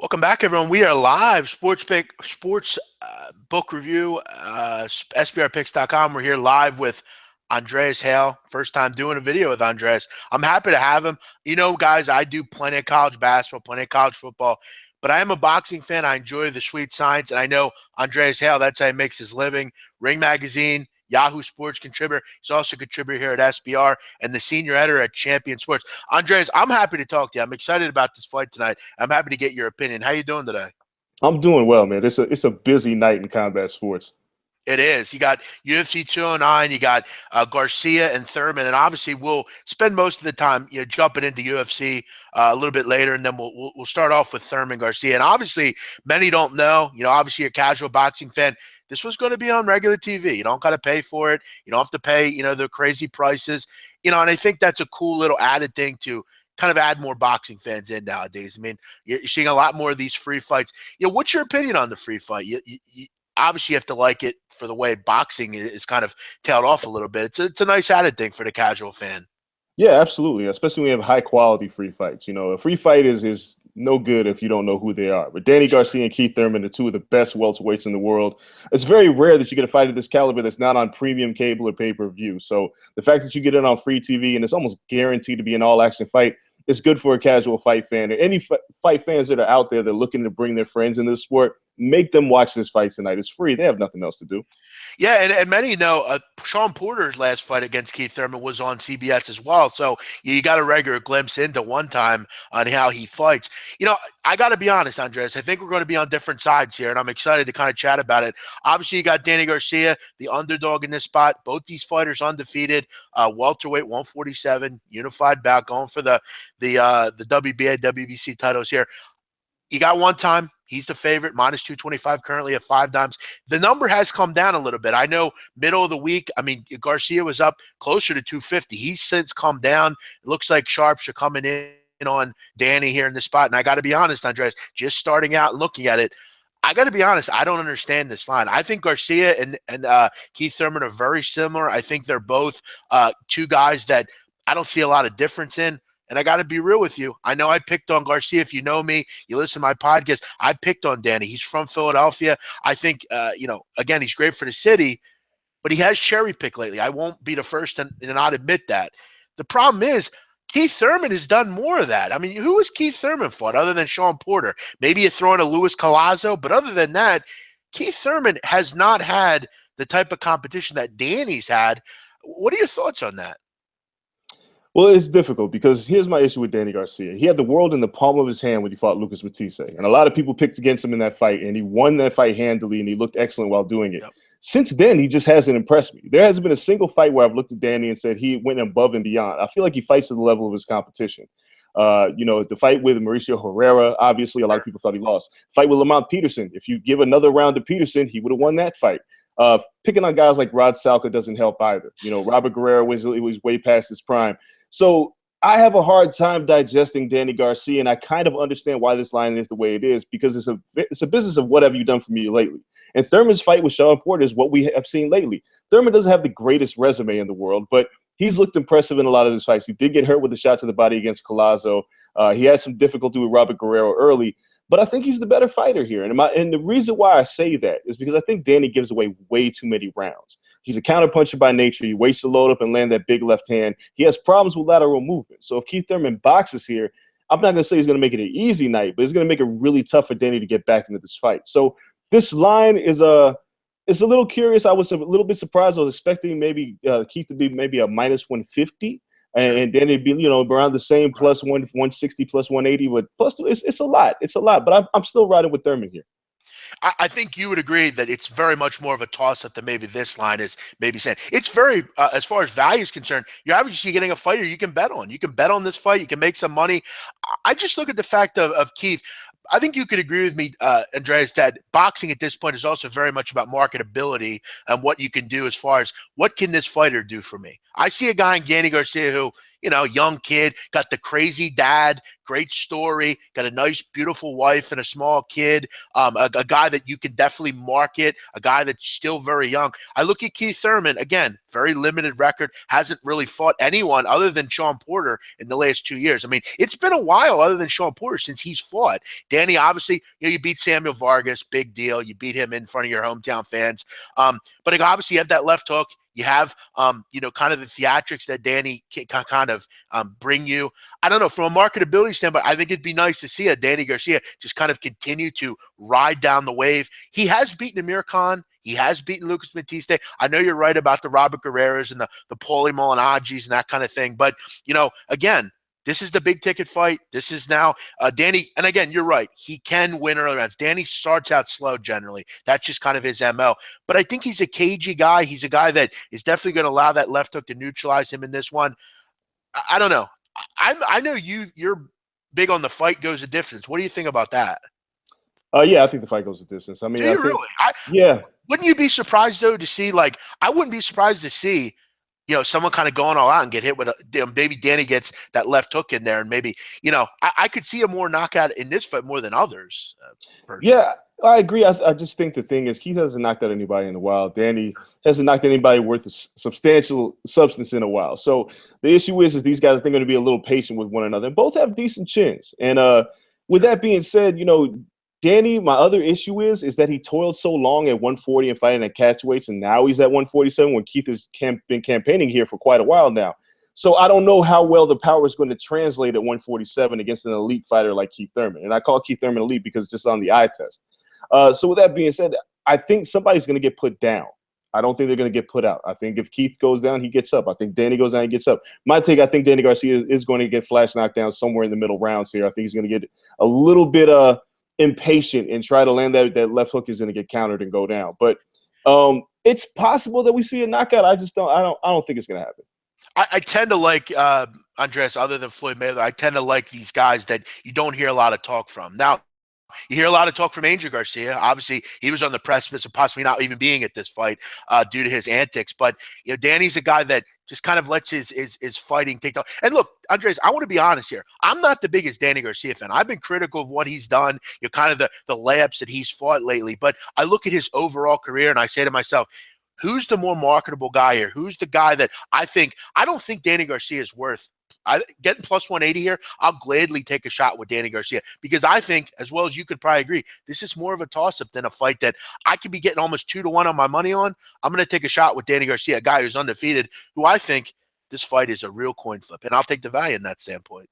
Welcome back, everyone. We are live, sports book review, SBRpicks.com. We're here live with Andreas Hale. First time doing a video with Andreas. I'm happy to have him. You know, guys, I do plenty of college basketball, plenty of college football, but I am a boxing fan. I enjoy the sweet science, and I know Andreas Hale, that's how he makes his living. Ring Magazine, Yahoo Sports contributor. He's also a contributor here at SBR and the senior editor at Champion Sports. Andreas, I'm happy to talk to you. I'm excited about this fight tonight. I'm happy to get your opinion. How you doing today? I'm doing well, man. It's a busy night in combat sports. It is. You got UFC 209, you got Garcia and Thurman, and obviously we'll spend most of the time, jumping into UFC a little bit later, and then we'll start off with Thurman Garcia. And obviously, many don't know. Obviously, you're a casual boxing fan. This was going to be on regular TV. You don't got to pay for it. You don't have to pay, the crazy prices. And I think that's a cool little added thing to kind of add more boxing fans in nowadays. I mean, you're seeing a lot more of these free fights. What's your opinion on the free fight? You obviously have to like it for the way boxing is kind of tailed off a little bit. It's a nice added thing for the casual fan. Yeah, absolutely. Especially when you have high quality free fights. A free fight is no good if you don't know who they are. But Danny Garcia and Keith Thurman are two of the best welterweights in the world. It's very rare that you get a fight of this caliber that's not on premium cable or pay-per-view. So the fact that you get it on free TV and it's almost guaranteed to be an all-action fight, it's good for a casual fight fan. Or any fight fans that are out there that are looking to bring their friends in this sport, make them watch this fight tonight. It's free. They have nothing else to do. Yeah, and many know Sean Porter's last fight against Keith Thurman was on CBS as well. So you got a regular glimpse into one time on how he fights. I got to be honest, Andres, I think we're going to be on different sides here, and I'm excited to kind of chat about it. Obviously, you got Danny Garcia, the underdog in this spot. Both these fighters undefeated, welterweight 147, unified bout, going for the WBA, WBC titles here. You got one time. He's the favorite, minus 225 currently at 5 dimes. The number has come down a little bit. I know middle of the week, Garcia was up closer to 250. He's since come down. It looks like sharps are coming in on Danny here in this spot. And I got to be honest, Andres, just starting out and looking at it, I got to be honest, I don't understand this line. I think Garcia and Keith Thurman are very similar. I think they're both two guys that I don't see a lot of difference in. And I got to be real with you. I know I picked on Garcia. If you know me, you listen to my podcast, I picked on Danny. He's from Philadelphia. I think, again, he's great for the city, but he has cherry picked lately. I won't be the first to not admit that. The problem is Keith Thurman has done more of that. Who has Keith Thurman fought other than Sean Porter? Maybe you throw in a Luis Collazo, but other than that, Keith Thurman has not had the type of competition that Danny's had. What are your thoughts on that? Well, it's difficult because here's my issue with Danny Garcia. He had the world in the palm of his hand when he fought Lucas Matisse. And a lot of people picked against him in that fight, and he won that fight handily, and he looked excellent while doing it. Yep. Since then, he just hasn't impressed me. There hasn't been a single fight where I've looked at Danny and said he went above and beyond. I feel like he fights at the level of his competition. The fight with Mauricio Herrera, obviously, a lot of people thought he lost. Fight with Lamont Peterson. If you give another round to Peterson, he would have won that fight. Picking on guys like Rod Salka doesn't help either. Robert Guerrero was way past his prime. So I have a hard time digesting Danny Garcia, and I kind of understand why this line is the way it is, because it's a business of what have you done for me lately. And Thurman's fight with Sean Porter is what we have seen lately. Thurman doesn't have the greatest resume in the world, but he's looked impressive in a lot of his fights. He did get hurt with a shot to the body against Collazo. He had some difficulty with Robert Guerrero early. But I think he's the better fighter here. And the reason why I say that is because I think Danny gives away way too many rounds. He's a counterpuncher by nature. He waits to load up and land that big left hand. He has problems with lateral movement. So if Keith Thurman boxes here, I'm not going to say he's going to make it an easy night, but it's going to make it really tough for Danny to get back into this fight. So this line is it's a little curious. I was a little bit surprised. I was expecting maybe Keith to be maybe a minus 150. And then it'd be, around the same plus 160, plus 180. But plus, it's a lot. It's a lot. But I'm still riding with Thurman here. I think you would agree that it's very much more of a toss-up than maybe this line is maybe saying. It's very, as far as value is concerned, you're obviously getting a fighter you can bet on. You can bet on this fight. You can make some money. I just look at the fact of Keith. I think you could agree with me, Andreas, that boxing at this point is also very much about marketability and what you can do as far as what can this fighter do for me. I see a guy in Danny Garcia who, young kid, got the crazy dad, great story, got a nice, beautiful wife and a small kid, a guy that you can definitely market, a guy that's still very young. I look at Keith Thurman, again, very limited record, hasn't really fought anyone other than Sean Porter in the last 2 years. I mean, it's been a while other than Sean Porter since he's fought. Danny, obviously, you beat Samuel Vargas, big deal. You beat him in front of your hometown fans. But obviously you have that left hook. You have, kind of the theatrics that Danny can kind of bring you. I don't know, from a marketability standpoint, I think it'd be nice to see a Danny Garcia just kind of continue to ride down the wave. He has beaten Amir Khan. He has beaten Lucas Batiste. I know you're right about the Robert Guerreros and the Paulie Molinagis and that kind of thing. But, again, this is the big ticket fight. This is now Danny. And again, you're right. He can win early rounds. Danny starts out slow generally. That's just kind of his MO. But I think he's a cagey guy. He's a guy that is definitely going to allow that left hook to neutralize him in this one. I don't know. I know you're big on the fight goes a distance. What do you think about that? Yeah, I think the fight goes a distance. I mean, do you really? Yeah. Wouldn't you be surprised though to see I wouldn't be surprised to see someone kind of going all out and get hit with maybe Danny gets that left hook in there, and maybe, I could see a more knockout in this fight more than others. Yeah, I agree. I just think the thing is Keith hasn't knocked out anybody in a while. Danny hasn't knocked anybody worth substantial substance in a while. So the issue is these guys are going to be a little patient with one another, and both have decent chins. And with that being said, Danny, my other issue is that he toiled so long at 140 and fighting at catchweights, and now he's at 147 when Keith has been campaigning here for quite a while now. So I don't know how well the power is going to translate at 147 against an elite fighter like Keith Thurman. And I call Keith Thurman elite because just on the eye test. So with that being said, I think somebody's going to get put down. I don't think they're going to get put out. I think if Keith goes down, he gets up. I think Danny goes down, he gets up. My take, I think Danny Garcia is going to get flash knocked down somewhere in the middle rounds here. I think he's going to get a little bit impatient and try to land that left hook is going to get countered and go down. But it's possible that we see a knockout. I don't think it's going to happen. I tend to like Andreas, other than Floyd Mayweather. I tend to like these guys that you don't hear a lot of talk from. Now, you hear a lot of talk from Angel Garcia. Obviously, he was on the precipice of possibly not even being at this fight due to his antics. But Danny's a guy that just kind of lets his fighting take off. And look, Andres, I want to be honest here. I'm not the biggest Danny Garcia fan. I've been critical of what he's done, kind of the layups that he's fought lately. But I look at his overall career and I say to myself, who's the more marketable guy here? Who's the guy that I don't think Danny Garcia is worth getting plus 180 here. I'll gladly take a shot with Danny Garcia because I think, as well as you could probably agree, this is more of a toss-up than a fight that I could be getting almost 2-1 on my money on. I'm going to take a shot with Danny Garcia, a guy who's undefeated, who I think this fight is a real coin flip, and I'll take the value in that standpoint.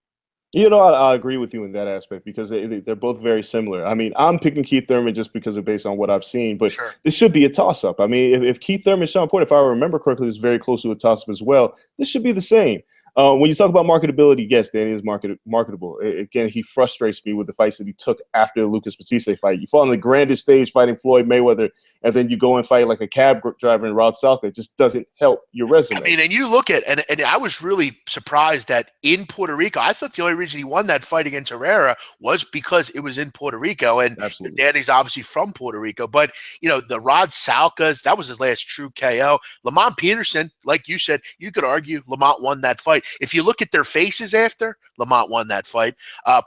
I agree with you in that aspect because they're both very similar. I mean, I'm picking Keith Thurman just because of based on what I've seen, but sure, this should be a toss-up. I mean, if Keith Thurman, Sean Porter, if I remember correctly, is very close to a toss-up as well, this should be the same. When you talk about marketability, yes, Danny is marketable. Again, he frustrates me with the fights that he took after the Lucas Batiste fight. You fall on the grandest stage fighting Floyd Mayweather, and then you go and fight like a cab driver in Rod South. That just doesn't help your resume. I mean, and you look at, and I was really surprised that in Puerto Rico, I thought the only reason he won that fight against Herrera was because it was in Puerto Rico, and Danny's obviously from Puerto Rico. But, the Rod Salkas, that was his last true KO. Lamont Peterson, like you said, you could argue Lamont won that fight. If you look at their faces after, Lamont won that fight.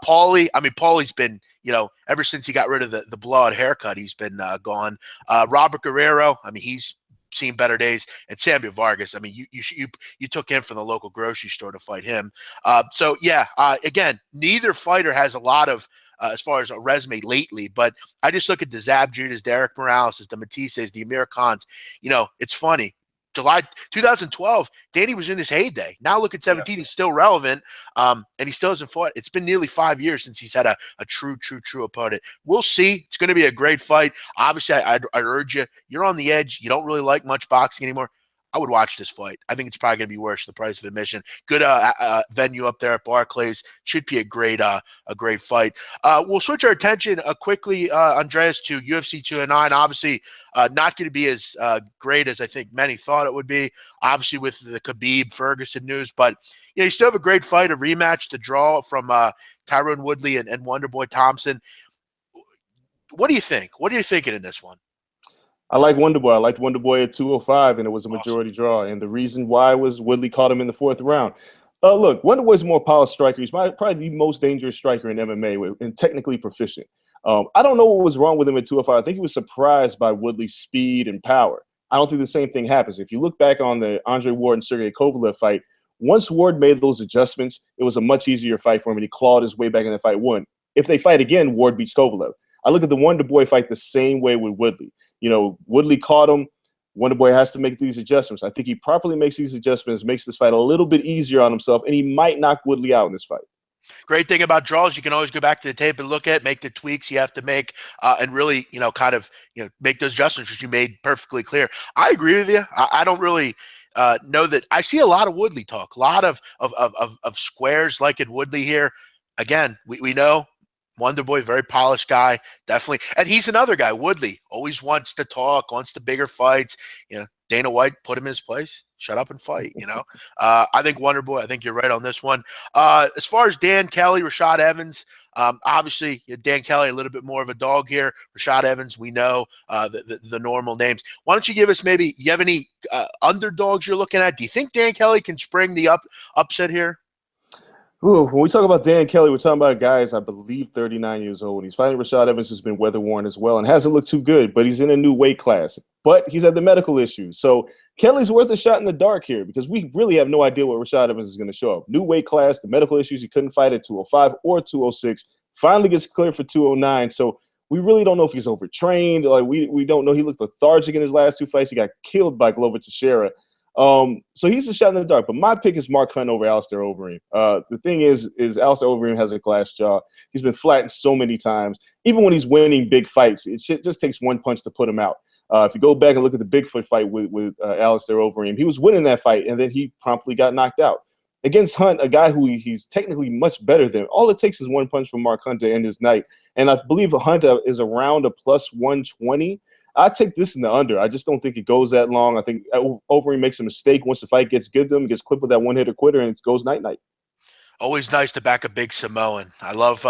Paulie's been, ever since he got rid of the blowout haircut, he's been gone. Robert Guerrero, he's seen better days. And Samuel Vargas, you took him from the local grocery store to fight him. Again, neither fighter has a lot of as far as a resume lately, but I just look at the Zab Judas, Derek Morales, the Matisses, the Amir Khans. It's funny. July 2012, Danny was in his heyday. Now look at 17, he's still relevant, and he still hasn't fought. It's been nearly 5 years since he's had a true opponent. We'll see. It's going to be a great fight. Obviously, I urge you. You're on the edge. You don't really like much boxing anymore. I would watch this fight. I think it's probably going to be worth the price of admission. Good venue up there at Barclays. Should be a great fight. We'll switch our attention quickly, Andreas, to UFC 209. Obviously, not going to be as great as I think many thought it would be. Obviously, with the Khabib Ferguson news, but you still have a great fight, a rematch to draw from Tyron Woodley and Wonderboy Thompson. What do you think? What are you thinking in this one? I like Wonderboy. I liked Wonderboy at 205, and it was a majority draw. And the reason why was Woodley caught him in the fourth round. Look, Wonderboy's a more polished striker. He's probably the most dangerous striker in MMA and technically proficient. I don't know what was wrong with him at 205. I think he was surprised by Woodley's speed and power. I don't think the same thing happens. If you look back on the Andre Ward and Sergey Kovalev fight, once Ward made those adjustments, it was a much easier fight for him, and he clawed his way back in the fight, won. If they fight again, Ward beats Kovalev. I look at the Wonderboy fight the same way with Woodley. Woodley caught him. Wonderboy has to make these adjustments. I think he properly makes these adjustments, makes this fight a little bit easier on himself, and he might knock Woodley out in this fight. Great thing about draws, you can always go back to the tape and look at, make the tweaks you have to make, and really, make those adjustments, which you made perfectly clear. I agree with you. I don't really know that. I see a lot of Woodley talk, a lot of squares like in Woodley here. Again, we know Wonderboy, very polished guy, definitely. And he's another guy, Woodley, always wants to talk, wants the bigger fights. Dana White put him in his place. Shut up and fight, I think Wonderboy, I think you're right on this one. As far as Dan Kelly, Rashad Evans, obviously Dan Kelly, a little bit more of a dog here. Rashad Evans, we know the normal names. Why don't you give us you have any underdogs you're looking at? Do you think Dan Kelly can spring the upset here? Ooh, when we talk about Dan Kelly, we're talking about guys, I believe, 39 years old. He's fighting Rashad Evans, who's been weather-worn as well and hasn't looked too good, but he's in a new weight class. But he's had the medical issues. So Kelly's worth a shot in the dark here because we really have no idea what Rashad Evans is going to show up. New weight class, the medical issues, he couldn't fight at 205 or 206. Finally gets cleared for 209. So we really don't know if he's overtrained. We don't know. He looked lethargic in his last two fights. He got killed by Glover Teixeira. So he's a shot in the dark, but my pick is Mark Hunt over Alistair Overeem. The thing is Alistair Overeem has a glass jaw. He's been flattened so many times. Even when he's winning big fights, it just takes one punch to put him out. If you go back and look at the Bigfoot fight with Alistair Overeem, he was winning that fight, and then he promptly got knocked out. Against Hunt, a guy who he's technically much better than, all it takes is one punch from Mark Hunt to end his night. And I believe Hunt is around a plus 120. I take this in the under. I just don't think it goes that long. I think Overeem makes a mistake once the fight gets good to him, gets clipped with that one-hitter quitter, and it goes night-night. Always nice to back a big Samoan. I love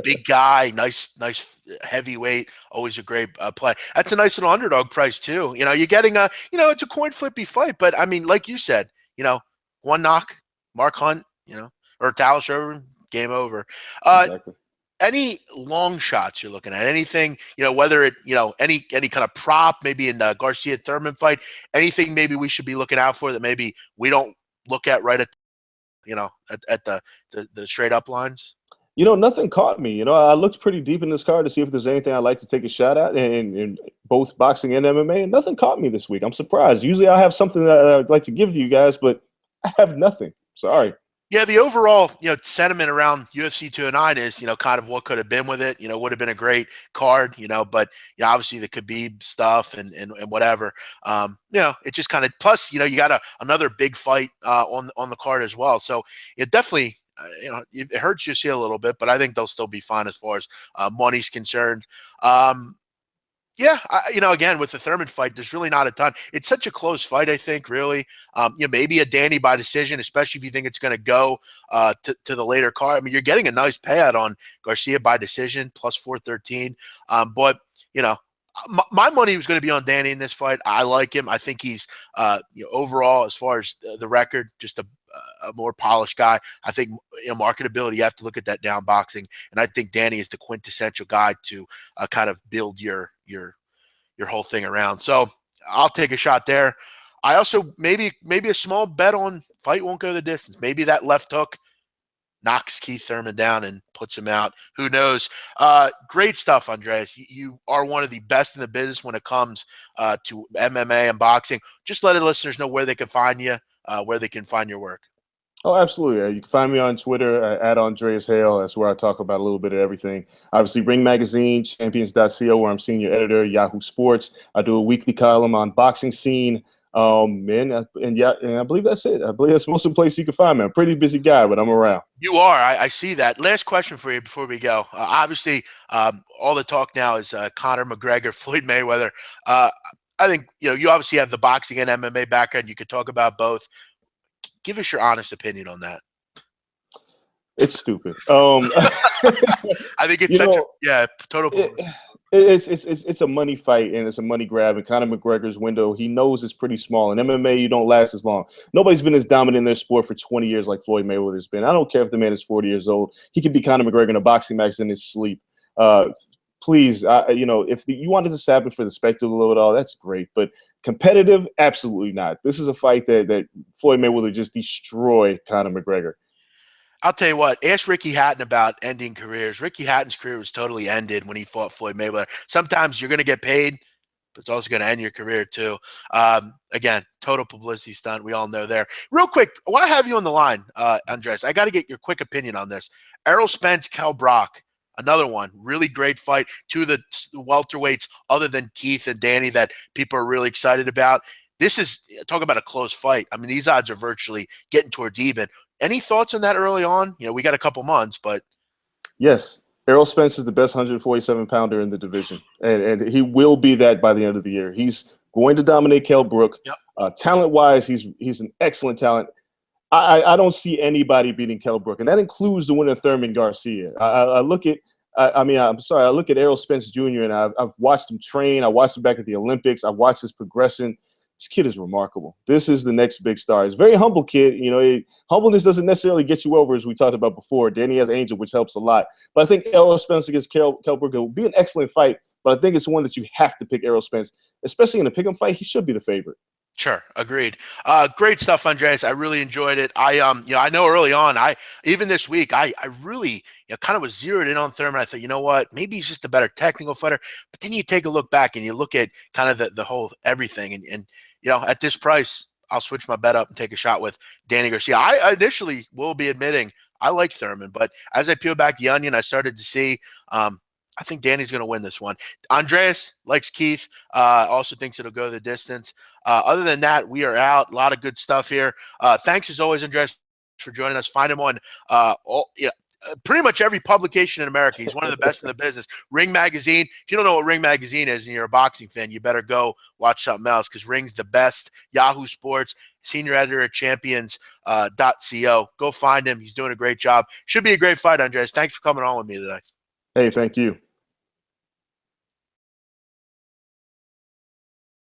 big guy, nice heavyweight. Always a great play. That's a nice little underdog price too. You're getting it's a coin flippy fight, but I mean, like you said, one knock, Mark Hunt, or Dallas Overeem, game over. Exactly. Any long shots you're looking at? Anything, whether it, any kind of prop, maybe in the Garcia Thurman fight, anything maybe we should be looking out for that maybe we don't look at right at, at the straight up lines? Nothing caught me. I looked pretty deep in this card to see if there's anything I'd like to take a shot at in both boxing and MMA, and nothing caught me this week. I'm surprised. Usually I have something that I'd like to give to you guys, but I have nothing. Sorry. Yeah, the overall, sentiment around UFC 209 is, kind of what could have been with it. Would have been a great card, but obviously the Khabib stuff and whatever. It just kind of, plus, you got another big fight on the card as well. So it definitely, it hurts you see a little bit, but I think they'll still be fine as far as money's concerned. Yeah, again, with the Thurman fight, there's really not a ton. It's such a close fight, I think, really. Maybe a Danny by decision, especially if you think it's going to go to the later card. I mean, you're getting a nice payout on Garcia by decision, plus 413. But, my money was going to be on Danny in this fight. I like him. I think he's, overall, as far as the record, just a more polished guy. I think marketability, you have to look at that down boxing, and I think Danny is the quintessential guy to kind of build your whole thing around. So I'll take a shot there. I also maybe a small bet on fight won't go the distance. Maybe that left hook knocks Keith Thurman down and puts him out. Who knows? Great stuff, Andreas. You are one of the best in the business when it comes to MMA and boxing. Just let the listeners know where they can find you, where they can find your work. Oh, absolutely. You can find me on Twitter at Andreas Hale. That's where I talk about a little bit of everything. Obviously, Ring Magazine, champions.co, where I'm senior editor, Yahoo Sports. I do a weekly column on Boxing Scene. And I believe that's it. I believe that's most of the place you can find me. I'm a pretty busy guy, but I'm around. You are. I see that. Last question for you before we go. Obviously, all the talk now is Conor McGregor, Floyd Mayweather. I think, you obviously have the boxing and MMA background. You could talk about both. Give us your honest opinion on that. It's stupid. I think it's total. It's a money fight and it's a money grab. And Conor McGregor's window, he knows it's pretty small. In MMA, you don't last as long. Nobody's been as dominant in their sport for 20 years like Floyd Mayweather's been. I don't care if the man is 40 years old. He could be Conor McGregor in a boxing match in his sleep. Please, if you wanted this to happen for the spectacle of it all, that's great. But competitive, absolutely not. This is a fight that Floyd Mayweather just destroyed Conor McGregor. I'll tell you what, ask Ricky Hatton about ending careers. Ricky Hatton's career was totally ended when he fought Floyd Mayweather. Sometimes you're going to get paid, but it's also going to end your career too. Again, total publicity stunt. We all know there. Real quick, while I have you on the line, Andres, I got to get your quick opinion on this. Errol Spence, Kell Brook, another one. Really great fight. Two of the welterweights other than Keith and Danny that people are really excited about. This is, talk about a close fight. I mean, these odds are virtually getting towards even. Any thoughts on that early on? We got a couple months, but. Yes. Errol Spence is the best 147-pounder in the division, and he will be that by the end of the year. He's going to dominate Kell Brook. Yep. Talent-wise, he's an excellent talent. I don't see anybody beating Kell Brook, and that includes the winner Thurman Garcia. I look at Errol Spence Jr., and I've watched him train. I watched him back at the Olympics. I watched his progression. This kid is remarkable. This is the next big star. He's a very humble kid. Humbleness doesn't necessarily get you over, as we talked about before. Danny has Angel, which helps a lot. But I think Errol Spence against Kell Brook will be an excellent fight, but I think it's one that you have to pick Errol Spence. Especially in a pick'em fight, he should be the favorite. Sure, agreed. Great stuff, Andreas. I really enjoyed it. I know early on, even this week, I really kind of was zeroed in on Thurman. I thought, you know what, maybe he's just a better technical fighter. But then you take a look back and you look at kind of the whole everything, and at this price, I'll switch my bet up and take a shot with Danny Garcia. I initially will be admitting I like Thurman, but as I peel back the onion, I started to see. I think Danny's going to win this one. Andreas likes Keith. Also thinks it'll go the distance. Other than that, we are out. A lot of good stuff here. Thanks as always, Andreas, for joining us. Find him on pretty much every publication in America. He's one of the best in the business. Ring Magazine. If you don't know what Ring Magazine is and you're a boxing fan, you better go watch something else because Ring's the best. Yahoo Sports, senior editor at champions.co. Go find him. He's doing a great job. Should be a great fight, Andreas. Thanks for coming on with me today. Hey, thank you.